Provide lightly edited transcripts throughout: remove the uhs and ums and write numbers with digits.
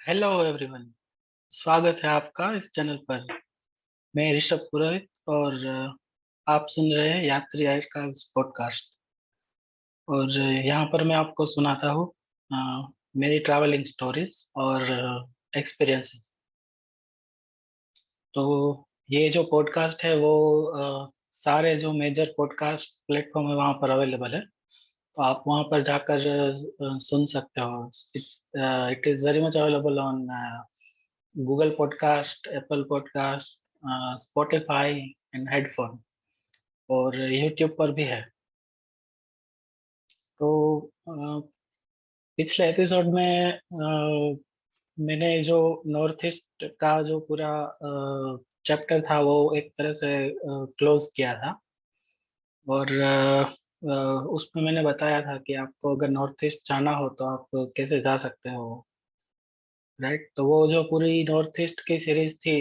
Hello everyone. स्वागत है आपका इस चैनल पर। मैं ऋषभ पुरोहित और आप सुन रहे हैं यात्री आय का पॉडकास्ट। और यहाँ पर मैं आपको सुनाता हूँ मेरी ट्रैवलिंग स्टोरीज और एक्सपीरियंसेस। तो ये जो पॉडकास्ट है वो सारे जो मेजर पॉडकास्ट प्लेटफॉर्म है वहाँ पर अवेलेबल है। तो आप वहाँ पर जाकर सुन सकते हो। It is very much available on Google podcast, Apple podcast, Spotify and headphone, और यूट्यूब पर भी है। तो पिछले एपिसोड में मैंने जो नॉर्थ ईस्ट का जो पूरा चैप्टर था वो एक तरह से क्लोज किया था। और उसमें मैंने बताया था कि आपको अगर नॉर्थ ईस्ट जाना हो तो आप कैसे जा सकते हो। राइट, तो वो जो पूरी नॉर्थ ईस्ट की सीरीज थी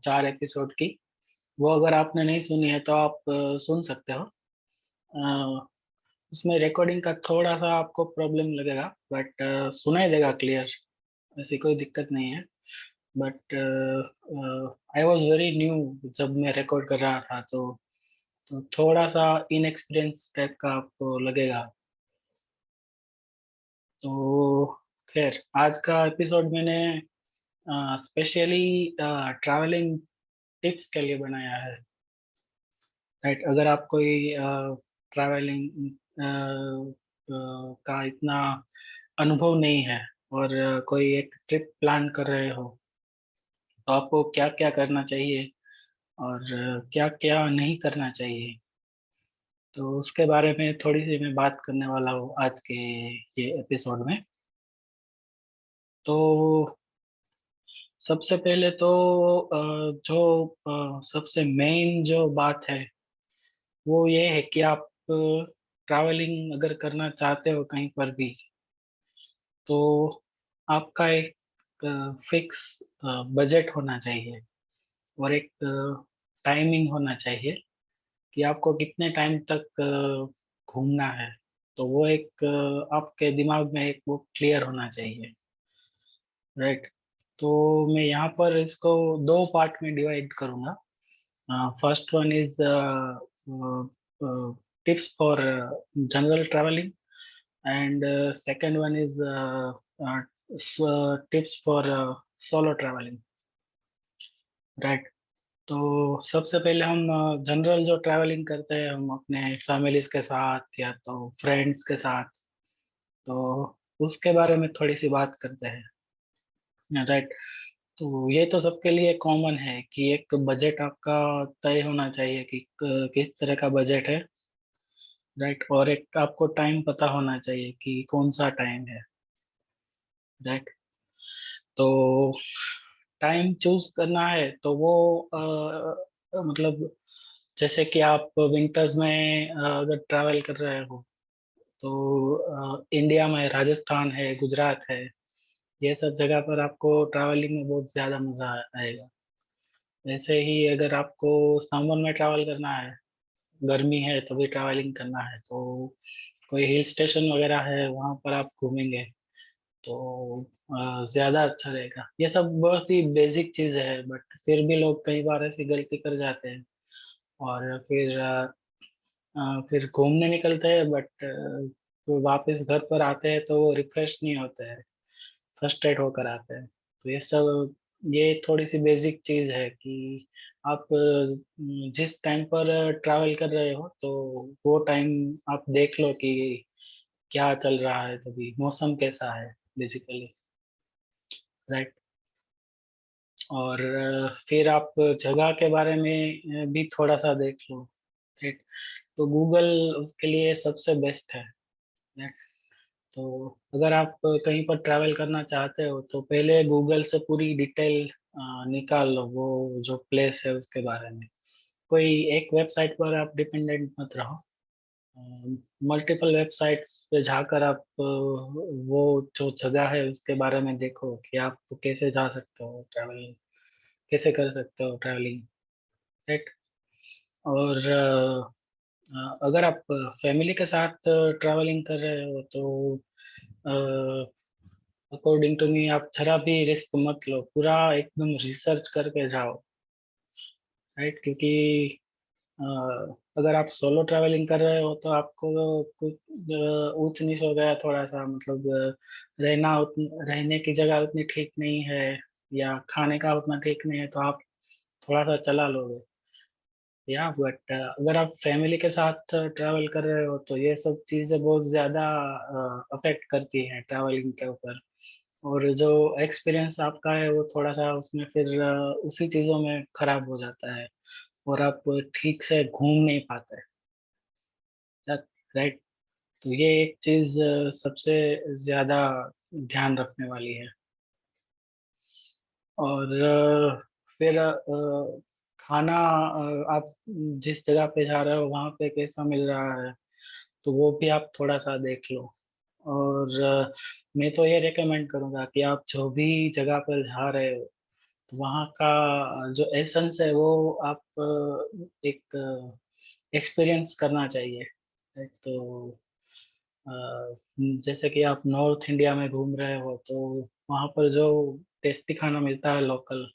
4 एपिसोड की, वो अगर आपने नहीं सुनी है तो आप सुन सकते हो। अ, उसमें रिकॉर्डिंग का थोड़ा सा आपको प्रॉब्लम लगेगा, बट सुनाई देगा क्लियर। ऐसी कोई दिक्कत नहीं है। But I was very new जब मैं रिकॉर्ड कर रहा था, तो थोड़ा सा इनएक्सपीरियंस टाइप का आपको लगेगा। तो खैर, आज का एपिसोड मैंने स्पेशली ट्रैवलिंग टिप्स के लिए बनाया है। राइट, अगर आप कोई ट्रैवलिंग का इतना अनुभव नहीं है और कोई एक ट्रिप प्लान कर रहे हो, तो आपको क्या क्या करना चाहिए और क्या क्या नहीं करना चाहिए, तो उसके बारे में थोड़ी सी मैं बात करने वाला हूँ आज के ये एपिसोड में। तो सबसे पहले तो जो सबसे मेन जो बात है वो ये है कि आप ट्रैवलिंग अगर करना चाहते हो कहीं पर भी, तो आपका एक फिक्स बजट होना चाहिए और एक टाइमिंग होना चाहिए कि आपको कितने टाइम तक घूमना है। तो वो एक आपके दिमाग में एक वो क्लियर होना चाहिए। राइट, तो मैं यहाँ पर इसको दो पार्ट में डिवाइड करूँगा। First one is tips for general travelling, and second one is tips for solo traveling. Right, तो सबसे पहले हम जनरल जो ट्रैवलिंग करते हैं हम अपने फैमिलीज के साथ या तो फ्रेंड्स के साथ, तो उसके बारे में थोड़ी सी बात करते हैं। राइट, तो ये तो सबके लिए कॉमन है कि एक बजट आपका तय होना चाहिए कि किस तरह का बजट है। राइट, और एक आपको टाइम पता होना चाहिए कि कौन सा टाइम है। राइट, तो टाइम चूज करना है तो वो मतलब जैसे कि आप विंटर्स में अगर ट्रैवल कर रहे हो, तो इंडिया में राजस्थान है, गुजरात है, ये सब जगह पर आपको ट्रैवलिंग में बहुत ज़्यादा मज़ा आएगा। वैसे ही अगर आपको समर में ट्रैवल करना है, गर्मी है तभी ट्रैवलिंग करना है, तो कोई हिल स्टेशन वगैरह है वहाँ पर आप घूमेंगे तो ज्यादा अच्छा रहेगा। ये सब बहुत ही बेसिक चीज है, बट फिर भी लोग कई बार ऐसी गलती कर जाते हैं और फिर घूमने निकलते हैं, बट वापस घर पर आते हैं तो वो रिफ्रेश नहीं होते हैं, फ्रस्ट्रेट होकर आते हैं। तो ये थोड़ी सी बेसिक चीज है कि आप जिस टाइम पर ट्रैवल कर रहे हो तो वो टाइम आप देख लो कि क्या चल रहा है, तभी मौसम कैसा है बेसिकली। राइट, और फिर आप जगह के बारे में भी थोड़ा सा देख लो। राइट, तो गूगल उसके लिए सबसे बेस्ट है। राइट, तो अगर आप कहीं पर ट्रैवल करना चाहते हो तो पहले गूगल से पूरी डिटेल निकाल लो, वो जो प्लेस है उसके बारे में। कोई एक वेबसाइट पर आप डिपेंडेंट मत रहो। मल्टीपल वेबसाइट्स पे जाकर आप वो जो जगह है उसके बारे में देखो कि आप कैसे जा सकते हो ट्रैवल, कैसे कर सकते हो ट्रैवलिंग। राइट, और अगर आप फैमिली के साथ ट्रैवलिंग कर रहे हो तो अकॉर्डिंग टू मी आप जरा भी रिस्क मत लो, पूरा एकदम रिसर्च करके जाओ, राइट? क्योंकि अ, अगर आप सोलो ट्रैवलिंग कर रहे हो तो आपको कुछ ऊंच नीच हो गया थोड़ा सा, मतलब रहने की जगह उतनी ठीक नहीं है या खाने का उतना ठीक नहीं है, तो आप थोड़ा सा चला लोगे, या बट अगर आप फैमिली के साथ ट्रैवल कर रहे हो तो ये सब चीजें बहुत ज्यादा अफेक्ट करती हैं ट्रैवलिंग के ऊपर, और जो एक्सपीरियंस आपका है वो थोड़ा सा उसमें फिर उसी चीजों में खराब हो जाता है, और आप ठीक से घूम नहीं पाते, राइट? तो ये एक चीज सबसे ज्यादा ध्यान रखने वाली है। और फिर खाना, आप जिस जगह पे जा रहे हो वहाँ पे कैसा मिल रहा है, तो वो भी आप थोड़ा सा देख लो। और मैं तो ये रेकमेंड करूँगा कि आप जो भी जगह पर जा रहे हो तो वहाँ का जो एसेंस है वो आप एक एक्सपीरियंस करना चाहिए। तो जैसे कि आप नॉर्थ इंडिया में घूम रहे हो तो वहाँ पर जो टेस्टी खाना मिलता है लोकल,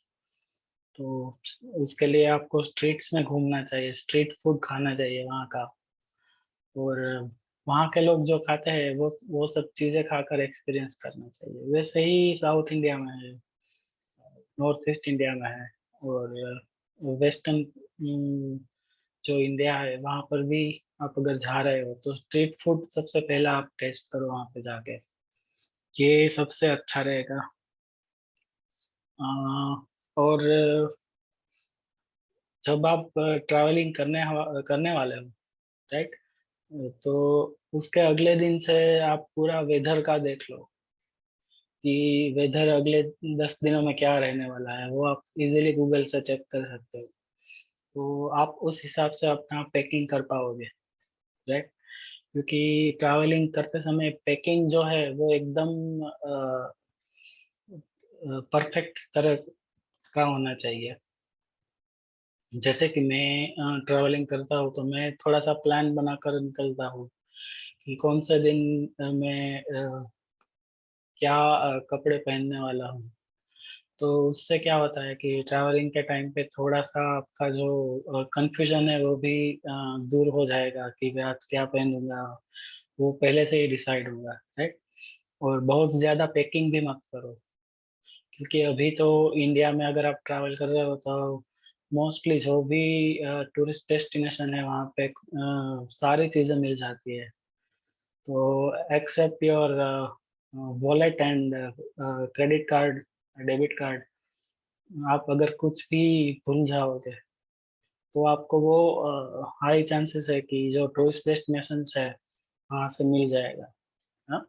तो उसके लिए आपको स्ट्रीट्स में घूमना चाहिए, स्ट्रीट फूड खाना चाहिए वहाँ का। और वहाँ के लोग जो खाते हैं वो सब चीजें खाकर एक्सपीरियंस करना चाहिए। वैसे ही साउथ इंडिया में है, नॉर्थ ईस्ट इंडिया में है, और वेस्टर्न जो इंडिया है वहाँ पर भी आप अगर जा रहे हो तो स्ट्रीट फूड सबसे पहला आप टेस्ट करो वहाँ पे जाके, ये सबसे अच्छा रहेगा। और जब आप ट्रैवलिंग करने वाले हो, राइट, तो उसके अगले दिन से आप पूरा वेदर का देख लो कि वेदर अगले 10 दिनों में क्या रहने वाला है, वो आप इजीली गूगल से चेक कर सकते हो। तो आप उस हिसाब से अपना पैकिंग कर पाओगे, राइट? क्योंकि ट्रैवलिंग करते समय पैकिंग जो है वो एकदम परफेक्ट तरह का होना चाहिए। जैसे कि मैं ट्रैवलिंग करता हूँ तो मैं थोड़ा सा प्लान बनाकर निकलता हूँ कि कौन से दिन मैं क्या कपड़े पहनने वाला हूँ। तो उससे क्या होता है कि ट्रैवलिंग के टाइम पे थोड़ा सा आपका जो कंफ्यूजन है वो भी दूर हो जाएगा कि मैं आज क्या पहनूंगा, वो पहले से ही डिसाइड होगा, राइट? और बहुत ज्यादा पैकिंग भी मत करो, क्योंकि अभी तो इंडिया में अगर आप ट्रैवल कर रहे हो तो मोस्टली जो भी टूरिस्ट डेस्टिनेशन है वहाँ पे सारी चीजें मिल जाती है। तो except your wallet and credit card, debit card, आप अगर कुछ भी भूल जाओगे तो आपको वो हाई चांसेस है कि जो टूरिस्ट डेस्टिनेशन है वहाँ से मिल जाएगा। हाँ,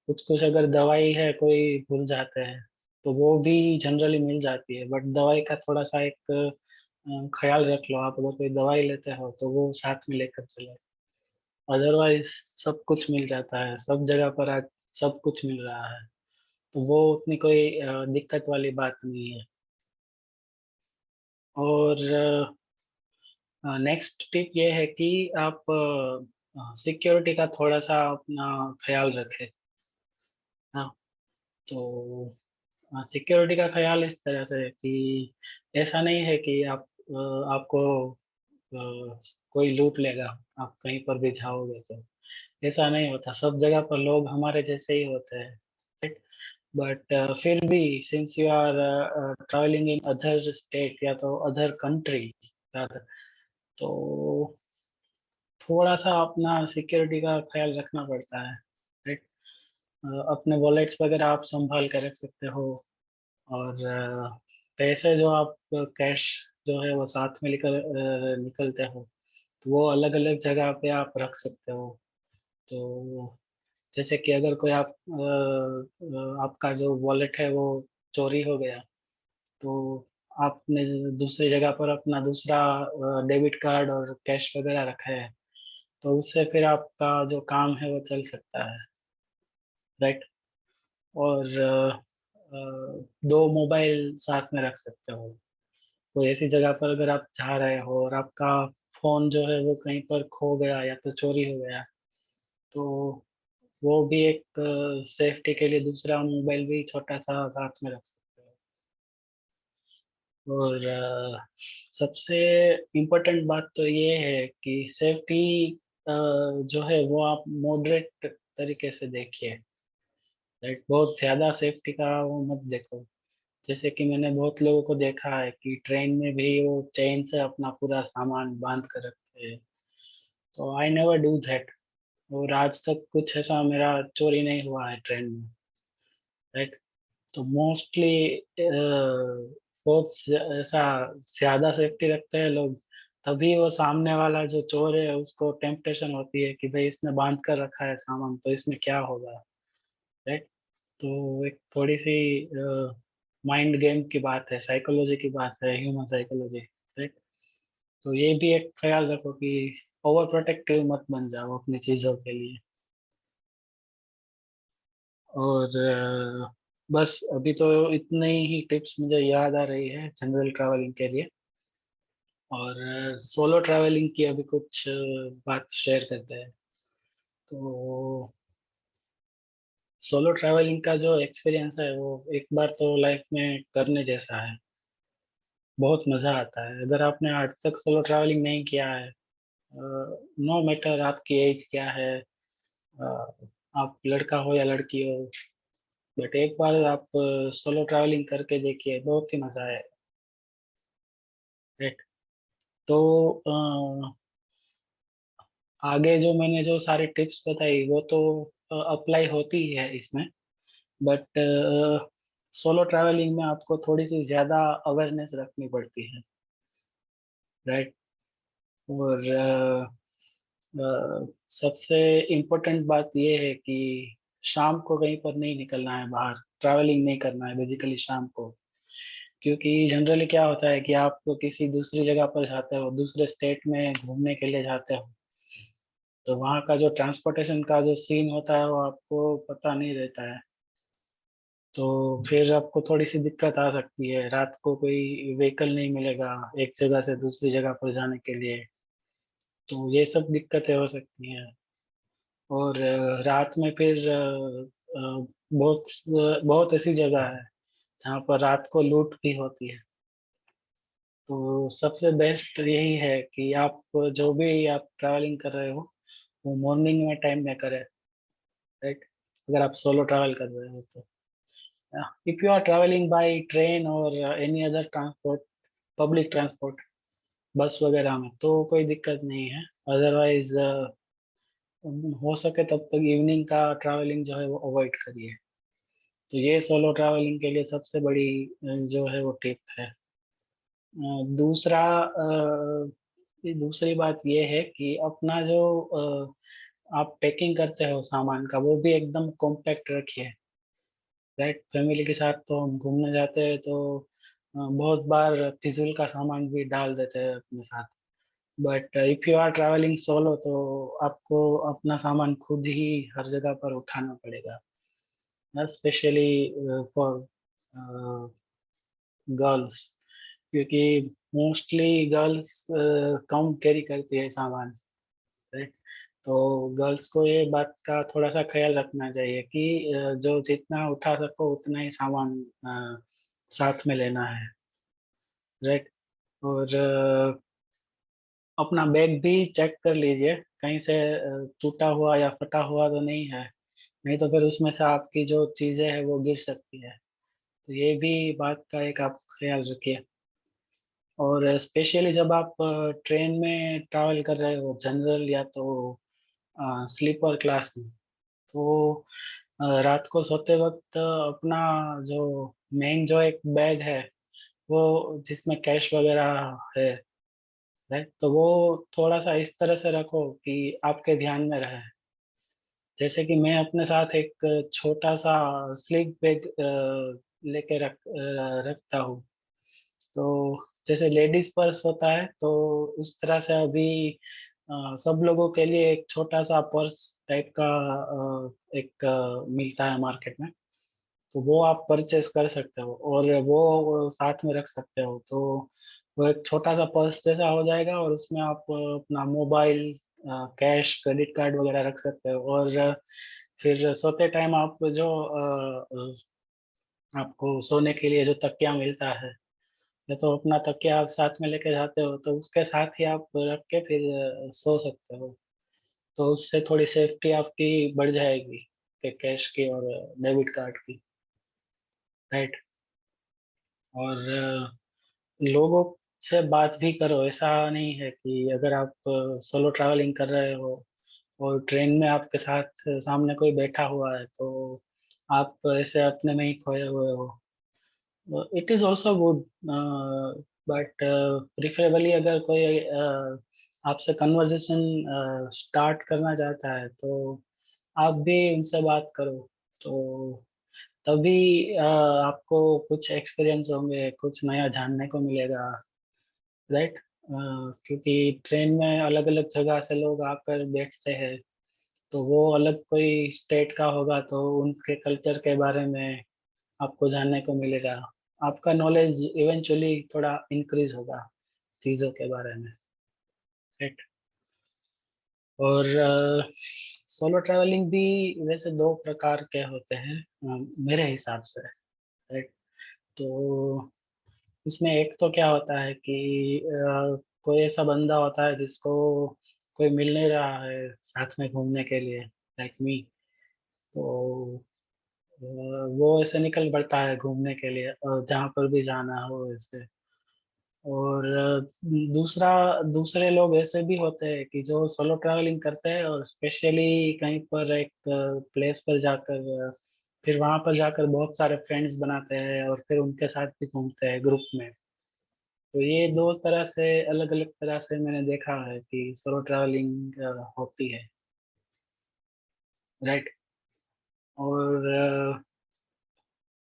कुछ कुछ अगर दवाई है कोई भूल जाते हैं तो वो भी जनरली मिल जाती है, बट दवाई का थोड़ा सा एक ख्याल रख लो, आप अगर कोई दवाई लेते हो तो वो साथ में लेकर चले। अदरवाइज सब कुछ मिल जाता है, सब जगह पर आज सब कुछ मिल रहा है, तो वो उतनी कोई दिक्कत वाली बात नहीं है। और नेक्स्ट टिप ये है कि आप सिक्योरिटी का थोड़ा सा अपना ख्याल रखें। हाँ, तो सिक्योरिटी का ख्याल इस तरह से है कि ऐसा नहीं है कि आपको कोई लूट लेगा आप कहीं पर भी जाओगे तो, ऐसा नहीं होता, सब जगह पर लोग हमारे जैसे ही होते हैं, बट फिर भी since you are travelling in other state या तो अदर कंट्री, तो थोड़ा सा अपना सिक्योरिटी का ख्याल रखना पड़ता है, राइट? अपने वॉलेट्स वगैरह आप संभाल कर रख सकते हो, और पैसे जो आप कैश जो है वो साथ में लेकर निकलते हो तो वो अलग अलग जगह पे आप रख सकते हो। तो जैसे कि अगर कोई आपका जो वॉलेट है वो चोरी हो गया, तो आपने दूसरी जगह पर अपना दूसरा डेबिट कार्ड और कैश वगैरह रखा है, तो उससे फिर आपका जो काम है वो चल सकता है, राइट? और दो मोबाइल साथ में रख सकते हो। कोई ऐसी जगह पर अगर आप जा रहे हो और आपका फोन जो है वो कहीं पर खो गया या तो चोरी हो गया, तो वो भी एक सेफ्टी के लिए दूसरा मोबाइल भी छोटा सा साथ में रख सकते हो। और सबसे इम्पोर्टेंट बात तो ये है कि सेफ्टी जो है वो आप मॉडरेट तरीके से देखिए। राइट, बहुत ज्यादा सेफ्टी का वो मत देखो। जैसे कि मैंने बहुत लोगों को देखा है कि ट्रेन में भी वो चेन से अपना पूरा सामान बांध कर रखते हैं। तो आई नेवर डू दैट। और आज तक कुछ ऐसा मेरा चोरी नहीं हुआ है ट्रेन में। राइट। तो मोस्टली बहुत ऐसा ज्यादा सेफ्टी रखते हैं लोग। तभी वो सामने वाला जो चोर है उसको टेम्पटेशन होती है कि भाई इसने बांध कर रखा है सामान, तो इसमें क्या होगा। राइट। तो एक थोड़ी सी माइंड गेम की बात है, साइकोलॉजी की बात है, ह्यूमन साइकोलॉजी। राइट। तो ये भी एक ख्याल रखो कि ओवर प्रोटेक्टिव मत बन जाओ अपनी चीजों के लिए। और बस अभी तो इतने ही टिप्स मुझे याद आ रही है जनरल ट्रैवलिंग के लिए। और सोलो ट्रैवलिंग की अभी कुछ बात शेयर करते हैं। तो सोलो ट्रैवलिंग का जो एक्सपीरियंस है वो एक बार तो लाइफ में करने जैसा है। बहुत मजा आता है अगर आपने आज तक सोलो ट्रैवलिंग नहीं किया है। नो मैटर आपकी एज क्या है, आप लड़का हो या लड़की हो, बट एक बार आप सोलो ट्रैवलिंग करके देखिए, बहुत ही मजा है। राइट। तो आगे जो मैंने जो सारी टिप्स बताई वो तो अप्लाई होती ही है इसमें। बट सोलो ट्रैवलिंग में आपको थोड़ी सी ज्यादा अवेयरनेस रखनी पड़ती है। राइट। और सबसे इम्पोर्टेंट बात ये है कि शाम को कहीं पर नहीं निकलना है, बाहर ट्रैवलिंग नहीं करना है बेसिकली शाम को। क्योंकि जनरली क्या होता है कि आप किसी दूसरी जगह पर जाते हो, दूसरे स्टेट में घूमने के लिए जाते हो, तो वहाँ का जो ट्रांसपोर्टेशन का जो सीन होता है वो आपको पता नहीं रहता है। तो फिर आपको थोड़ी सी दिक्कत आ सकती है, रात को कोई व्हीकल नहीं मिलेगा एक जगह से दूसरी जगह पर जाने के लिए। तो ये सब दिक्कतें हो सकती हैं। और रात में फिर बहुत बहुत ऐसी जगह है जहाँ पर रात को लूट भी होती है। तो सबसे बेस्ट यही है कि आप जो भी आप ट्रैवलिंग कर रहे हो वो मॉर्निंग में टाइम में करें। राइट। अगर आप सोलो ट्रैवल कर रहे हो तो if you are travelling by train और any other transport, public transport, bus वगैरह में तो कोई दिक्कत नहीं है। अदरवाइज हो सके तब तक इवनिंग का ट्रैवलिंग जो है वो अवॉइड करिए। तो ये सोलो ट्रैवलिंग के लिए सबसे बड़ी जो है वो टिप है। दूसरा दूसरी बात ये है कि अपना जो आप पैकिंग करते हो सामान का वो भी एकदम कॉम्पैक्ट रखिए। राइट। फैमिली के साथ तो हम घूमने जाते हैं तो बहुत बार फिजूल का सामान भी डाल देते हैं अपने साथ। But if you are travelling solo तो आपको अपना सामान खुद ही हर जगह पर उठाना पड़ेगा, स्पेशली फॉर गर्ल्स। क्योंकि मोस्टली गर्ल्स कम कैरी करती है सामान। राइट। तो गर्ल्स को ये बात का थोड़ा सा ख्याल रखना चाहिए कि जो जितना उठा सको उतना ही सामान साथ में लेना है। राइट। और अपना बैग भी चेक कर लीजिए कहीं से टूटा हुआ या फटा हुआ तो नहीं है। नहीं तो फिर उसमें से आपकी जो चीजें हैं वो गिर सकती है। तो ये भी बात का एक आप ख्याल रखिए। और स्पेशली जब आप ट्रेन में ट्रैवल कर रहे हो जनरल या तो स्लीपर क्लास में, तो रात को सोते वक्त अपना जो मेन जो एक बैग है वो जिसमें कैश वगैरह है, राइट, तो वो थोड़ा सा इस तरह से रखो कि आपके ध्यान में रहे। जैसे कि मैं अपने साथ एक छोटा सा स्लिप बैग लेके रखता हूँ। तो जैसे लेडीज पर्स होता है तो उस तरह से अभी सब लोगों के लिए एक छोटा सा पर्स टाइप का एक मिलता है मार्केट में। तो वो आप परचेस कर सकते हो और वो साथ में रख सकते हो। तो वो एक छोटा सा पर्स जैसा हो जाएगा और उसमें आप अपना मोबाइल, कैश, क्रेडिट कार्ड वगैरह रख सकते हो। और फिर सोते टाइम आप जो आपको सोने के लिए जो तकिया मिलता है, या तो अपना तकिया आप साथ में लेके जाते हो, तो उसके साथ ही आप रख के फिर सो सकते हो। तो उससे थोड़ी सेफ्टी आपकी बढ़ जाएगी कि कैश की और डेबिट कार्ड की, राइट? और लोगों से बात भी करो। ऐसा नहीं है कि अगर आप सोलो ट्रैवलिंग कर रहे हो और ट्रेन में आपके साथ सामने कोई बैठा हुआ है, तो आप ऐसे अपने में ही खोए हुए हो। It is also good, but preferably अगर कोई आपसे कन्वर्सेशन स्टार्ट करना चाहता है, तो आप भी उनसे बात करो। तो तभी आपको कुछ एक्सपीरियंस होंगे, कुछ नया जानने को मिलेगा, राइट? क्योंकि ट्रेन में अलग अलग जगह से लोग आकर बैठते हैं, तो वो अलग कोई स्टेट का होगा, तो उनके कल्चर के बारे में आपको जानने को मिलेगा। आपका नॉलेज इवेंचुअली थोड़ा इंक्रीज होगा चीज़ों के बारे में, राइट? और सोलो ट्रैवलिंग भी वैसे दो प्रकार के होते हैं, मेरे हिसाब से, राइट? तो इसमें एक तो क्या होता है कि कोई ऐसा बंदा होता है जिसको कोई मिल नहीं रहा है साथ में घूमने के लिए, लाइक मी। तो वो ऐसे निकल पड़ता है घूमने के लिए, जहाँ पर भी जाना हो वैसे। और दूसरा दूसरे लोग ऐसे भी होते हैं कि जो सोलो ट्रैवलिंग करते हैं और स्पेशली कहीं पर एक प्लेस पर जाकर फिर वहां पर जाकर बहुत सारे फ्रेंड्स बनाते हैं और फिर उनके साथ भी घूमते हैं ग्रुप में। तो ये दो तरह से, अलग अलग तरह से मैंने देखा है कि सोलो ट्रैवलिंग होती है, राइट? और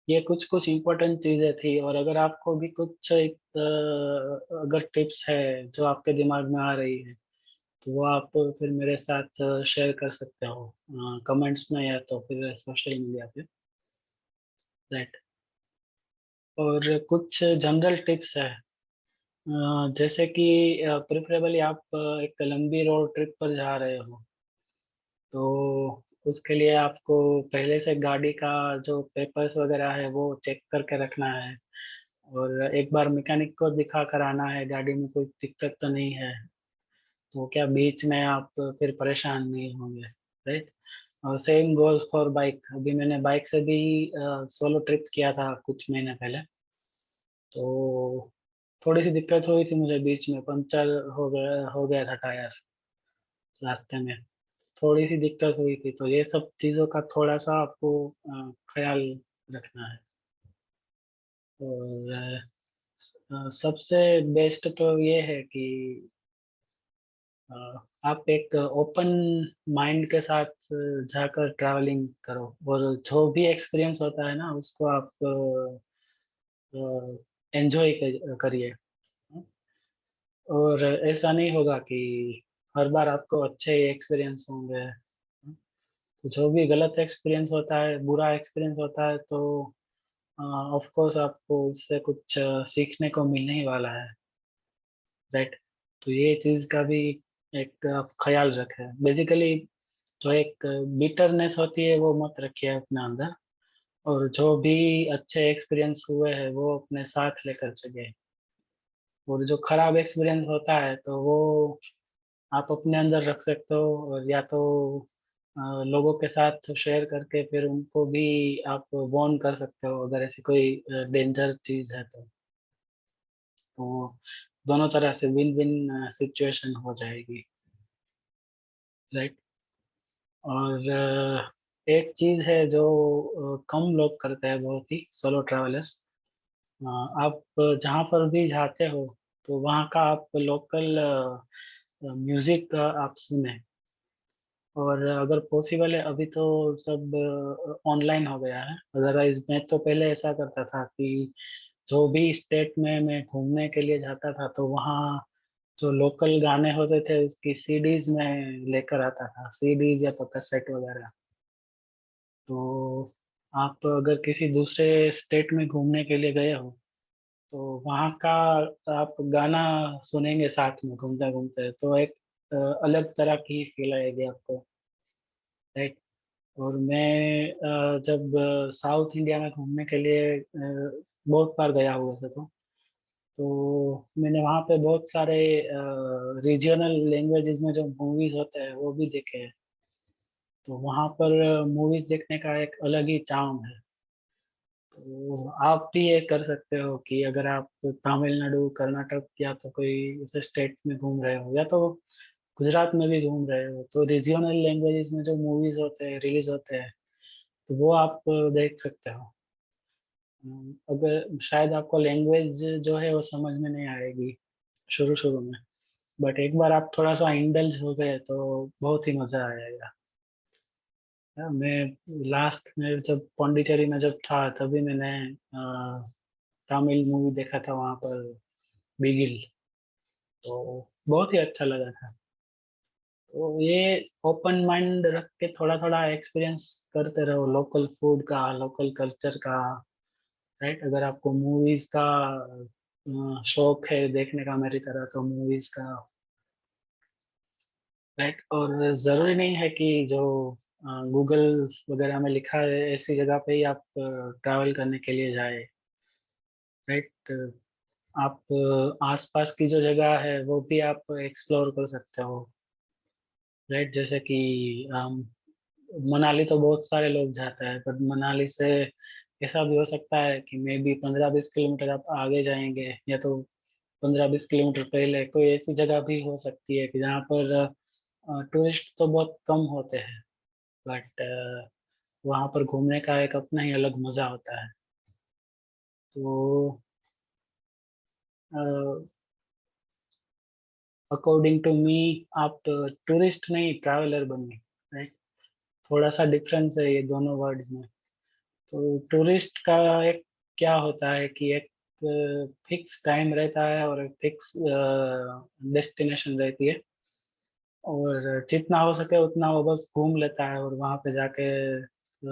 ये कुछ कुछ इम्पोर्टेंट चीजें थी। और अगर आपको भी कुछ एक, अगर टिप्स है जो आपके दिमाग में आ रही है, तो वो आप फिर मेरे साथ शेयर कर सकते हो कमेंट्स में या तो फिर सोशल मीडिया पे, राइट? और कुछ जनरल टिप्स है, जैसे कि प्रेफरेबली आप एक लंबी रोड ट्रिप पर जा रहे हो, तो उसके लिए आपको पहले से गाड़ी का जो पेपर्स वगैरह है वो चेक करके रखना है। और एक बार मैकेनिक को दिखा कर आना है गाड़ी में कोई दिक्कत तो नहीं है, तो क्या बीच में आप फिर परेशान नहीं होंगे, राइट? और सेम गोज फॉर बाइक। अभी मैंने बाइक से भी सोलो ट्रिप किया था कुछ महीने पहले, तो थोड़ी सी दिक्कत हुई थी मुझे, बीच में पंचर हो गया था टायर रास्ते में। थोड़ी सी दिक्कत हुई थी, तो ये सब चीज़ों का थोड़ा सा आपको ख्याल रखना है। और सबसे बेस्ट तो ये है कि अ, आप एक ओपन माइंड के साथ जाकर ट्रैवलिंग करो, और जो भी एक्सपीरियंस होता है ना उसको आप एंजॉय करिए। और ऐसा नहीं होगा कि हर बार आपको अच्छे एक्सपीरियंस होंगे। तो जो भी गलत एक्सपीरियंस होता है, बुरा एक्सपीरियंस होता है, तो ऑफ कोर्स आपको उससे कुछ सीखने को मिलने ही वाला है, राइट? तो ये चीज का भी एक आप ख्याल रखें। बेसिकली जो एक बिटरनेस होती है वो मत रखिए अपने अंदर, और जो भी अच्छे एक्सपीरियंस हुए हैं वो अपने साथ लेकर चलिए। और जो खराब एक्सपीरियंस होता है तो वो आप अपने अंदर रख सकते हो, और या तो लोगों के साथ शेयर करके फिर उनको भी आप वार्न कर सकते हो अगर ऐसी कोई डेंजर चीज है तो दोनों तरह से विन विन सिचुएशन हो जाएगी, राइट? और एक चीज है जो कम लोग करते हैं, बहुत ही सोलो ट्रैवलर्स। आप जहाँ पर भी जाते हो, तो वहाँ का आप लोकल म्यूजिक आप सुने। और अगर पॉसिबल है, अभी तो सब ऑनलाइन हो गया है, अदरवाइज मैं तो पहले ऐसा करता था कि जो भी स्टेट में मैं घूमने के लिए जाता था, तो वहाँ जो लोकल गाने होते थे उसकी सीडीज में लेकर आता था, सीडीज या तो कैसेट वगैरह। तो आप अगर किसी दूसरे स्टेट में घूमने के लिए गए हो, तो वहाँ का आप गाना सुनेंगे साथ में घूमते घूमते, तो एक अलग तरह की फील आएगी आपको, राइट? और मैं जब साउथ इंडिया में घूमने के लिए बहुत बार गया हुआ था, तो मैंने वहाँ पे बहुत सारे रीजनल लैंग्वेजेस में जो मूवीज होते हैं वो भी देखे हैं। तो वहाँ पर मूवीज देखने का एक अलग ही चार्म है। तो आप भी ये कर सकते हो कि अगर आप तमिलनाडु, कर्नाटक या तो कोई ऐसे स्टेट में घूम रहे हो, या तो गुजरात में भी घूम रहे हो, तो रीजनल लैंग्वेजेस में जो मूवीज होते हैं, रिलीज होते हैं, तो वो आप देख सकते हो। अगर शायद आपको लैंग्वेज जो है वो समझ में नहीं आएगी शुरू शुरू में, बट एक बार आप थोड़ा सा इंडल्ज हो गए तो बहुत ही मजा आएगा। मैं लास्ट में जब पौंडीचेरी में जब था, तभी मैंने तमिल मूवी देखा था वहां पर, बिगिल। तो बहुत ही अच्छा लगा था। तो ये ओपन माइंड रख के थोड़ा थोड़ा एक्सपीरियंस करते रहो, लोकल फूड का, लोकल कल्चर का। राइट, अगर आपको मूवीज का शौक है देखने का मेरी तरह, तो मूवीज का। राइट, और जरूरी नहीं है कि जो गूगल वगैरह में लिखा है ऐसी जगह पे ही आप ट्रैवल करने के लिए जाए। राइट, आप आसपास की जो जगह है वो भी आप एक्सप्लोर कर सकते हो। राइट, जैसे कि मनाली तो बहुत सारे लोग जाते हैं, पर मनाली से ऐसा भी हो सकता है कि मे बी 15-20 किलोमीटर आप आगे जाएंगे, या तो 15-20 किलोमीटर पहले कोई ऐसी जगह भी हो सकती है कि जहाँ पर टूरिस्ट तो बहुत कम होते हैं, बट वहाँ पर घूमने का एक अपना ही अलग मजा होता है। तो अकॉर्डिंग टू मी, आप टूरिस्ट नहीं, ट्रैवलर बनिए। राइट, थोड़ा सा डिफरेंस है ये दोनों वर्ड्स में। तो टूरिस्ट का एक क्या होता है कि एक फिक्स टाइम रहता है और एक फिक्स डेस्टिनेशन रहती है, और जितना हो सके उतना वो बस घूम लेता है और वहां पे जाके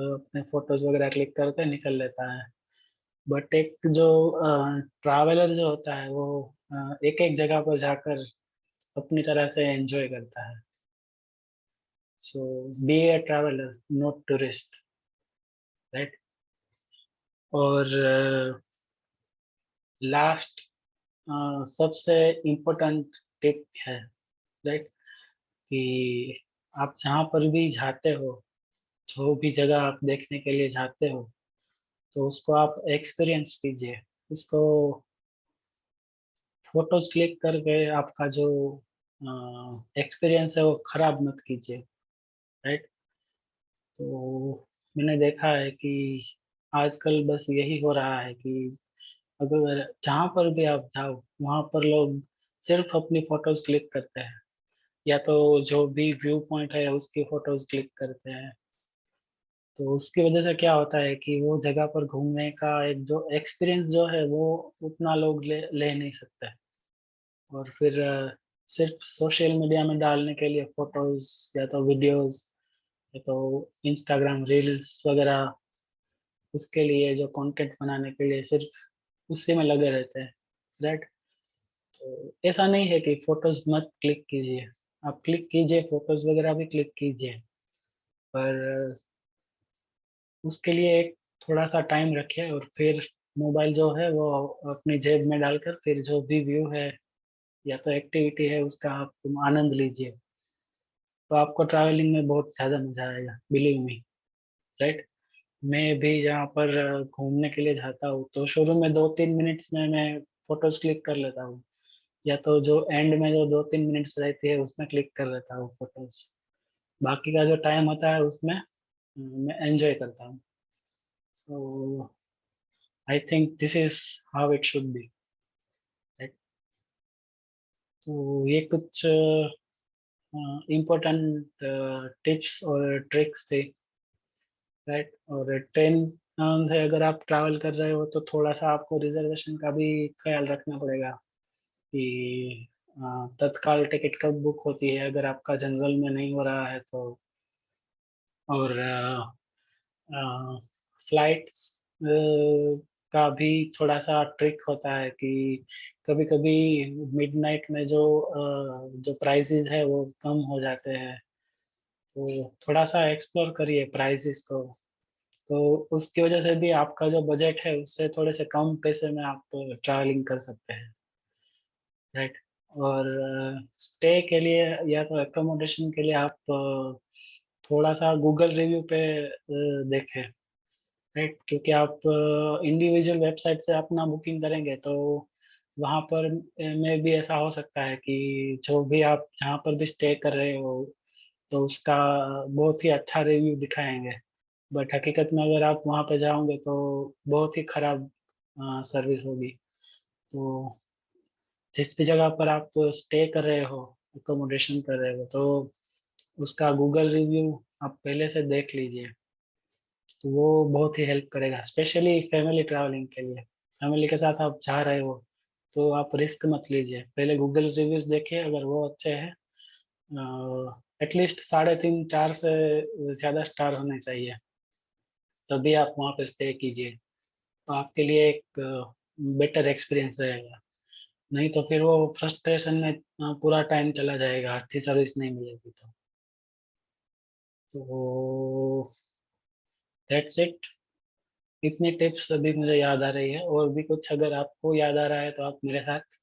अपने फोटोज वगैरह क्लिक करके निकल लेता है। बट एक जो ट्रैवलर जो होता है वो एक एक जगह पर जाकर अपनी तरह से एंजॉय करता है। So be a traveller, not tourist. Right, और लास्ट सबसे इम्पोर्टेंट टिप है। राइट, कि आप जहाँ पर भी जाते हो, जो भी जगह आप देखने के लिए जाते हो, तो उसको आप एक्सपीरियंस कीजिए। उसको फोटोज क्लिक करके आपका जो एक्सपीरियंस है वो खराब मत कीजिए। राइट, तो मैंने देखा है कि आजकल बस यही हो रहा है कि अगर जहाँ पर भी आप जाओ, वहाँ पर लोग सिर्फ अपनी फोटोज क्लिक करते हैं, या तो जो भी व्यू पॉइंट है उसकी फोटोज क्लिक करते हैं। तो उसकी वजह से क्या होता है कि वो जगह पर घूमने का एक जो एक्सपीरियंस जो है वो उतना लोग ले नहीं सकते। और फिर सिर्फ सोशल मीडिया में डालने के लिए फोटोज, या तो वीडियोस, या तो इंस्टाग्राम रील्स वगैरह, उसके लिए जो कंटेंट बनाने के लिए सिर्फ उसी में लगे रहते हैं। राइट, तो ऐसा नहीं है कि फोटोज मत क्लिक कीजिए, आप क्लिक कीजिए, फोटोज वगैरह भी क्लिक कीजिए, पर उसके लिए एक थोड़ा सा टाइम रखिए, और फिर मोबाइल जो है वो अपनी जेब में डालकर फिर जो भी व्यू है या तो एक्टिविटी है उसका आप तुम आनंद लीजिए। तो आपको ट्रैवलिंग में बहुत ज्यादा मजा आएगा, बिलीव मी। राइट, मैं भी जहाँ पर घूमने के लिए जाता हूँ, तो शुरू में 2-3 मिनट्स में मैं फोटोज क्लिक कर लेता हूँ, या तो जो एंड में जो 2-3 मिनट्स रहती है उसमें क्लिक कर लेता हूँ फोटोज। बाकी का जो टाइम होता है उसमें मैं एंजॉय करता हूँ। So I think this is how it should be. तो ये कुछ इम्पोर्टेंट टिप्स और ट्रिक्स थे। राइट, और ट्रेन से अगर आप ट्रैवल कर रहे हो तो थोड़ा सा आपको रिजर्वेशन का भी ख्याल रखना पड़ेगा कि तत्काल टिकट कब बुक होती है, अगर आपका जनरल में नहीं हो रहा है तो। और फ्लाइट्स का भी थोड़ा सा ट्रिक होता है कि कभी कभी मिडनाइट में जो जो प्राइसेस है वो कम हो जाते हैं। तो थोड़ा-सा एक्सप्लोर करिए प्राइसेज़ को, तो उसकी वजह से भी आपका जो बजट है उससे थोड़े से कम पैसे में आप ट्रैवलिंग कर सकते हैं, राइट? और स्टे के लिए या तो अकोमोडेशन के लिए आप थोड़ा-सा गूगल रिव्यू पे देखें, राइट? क्योंकि आप इंडिविजुअल वेबसाइट से अपना बुकिंग करेंगे तो वहाँ पर में भी ऐसा हो सकता है कि जो भी आप जहाँ पर भी स्टे कर रहे हो, तो उसका बहुत ही अच्छा रिव्यू दिखाएँगे। बट हकीकत में अगर आप वहाँ पे जाओगे तो बहुत ही खराब सर्विस होगी। तो जिस भी जगह पर आप स्टे कर रहे हो, अकोमोडेशन कर रहे हो, तो उसका गूगल रिव्यू आप पहले से देख लीजिए। तो वो बहुत ही हेल्प करेगा, स्पेशली फैमिली ट्रैवलिंग के लिए। फैमिली के साथ आप जा रहे हो, तो आप रिस्क मत लीजिए। पहले गूगल रिव्यूज़ देखिए, अगर वो अच्छे हैं एटलीस्ट 3.5-4 से ज़्यादा स्टार होने चाहिए, तभी आप वहाँ पे स्टे कीजिए। तो आपके लिए एक बेटर एक्सपीरियंस रहेगा। नहीं तो फिर वो फ्रस्ट्रेशन में पूरा टाइम चला जाएगा, अच्छी सर्विस नहीं मिलेगी तो। तो दैट्स इट। इतनी टिप्स अभी मुझे याद आ रही है, और भी कुछ अगर आपको याद आ रहा है तो आप मेरे साथ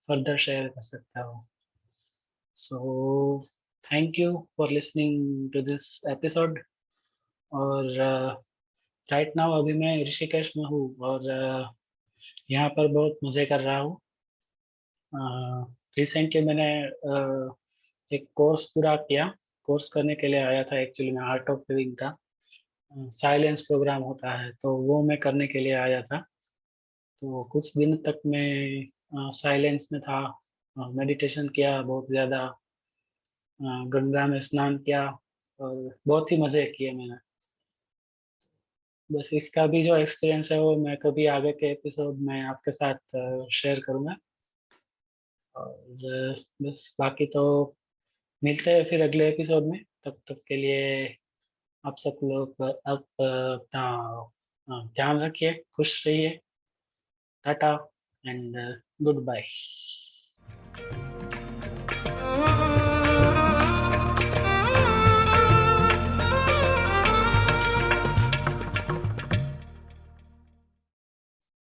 फर्दर शेयर कर सकते हो। So thank you for listening to this episode. और राइट नाउ अभी मैं ऋषिकेश में हूँ, और यहाँ पर बहुत मज़े कर रहा हूँ। रिसेंटली मैंने एक कोर्स पूरा किया। कोर्स करने के लिए आया था, एक्चुअली मैं आर्ट ऑफ लिविंग का साइलेंस प्रोग्राम होता है, तो वो मैं करने के लिए आया था। तो कुछ दिन तक मैं साइलेंस में था, मेडिटेशन किया बहुत ज़्यादा, गंगा में स्नान किया, और बहुत ही मज़े किए मैंने। बस इसका भी जो एक्सपीरियंस है वो मैं कभी आगे के एपिसोड में आपके साथ शेयर करूँगा। और बस बाकी तो मिलते हैं फिर अगले एपिसोड में। तब तक के लिए आप सब लोग आप अपना ध्यान रखिए, खुश रहिए। Tata and good bye.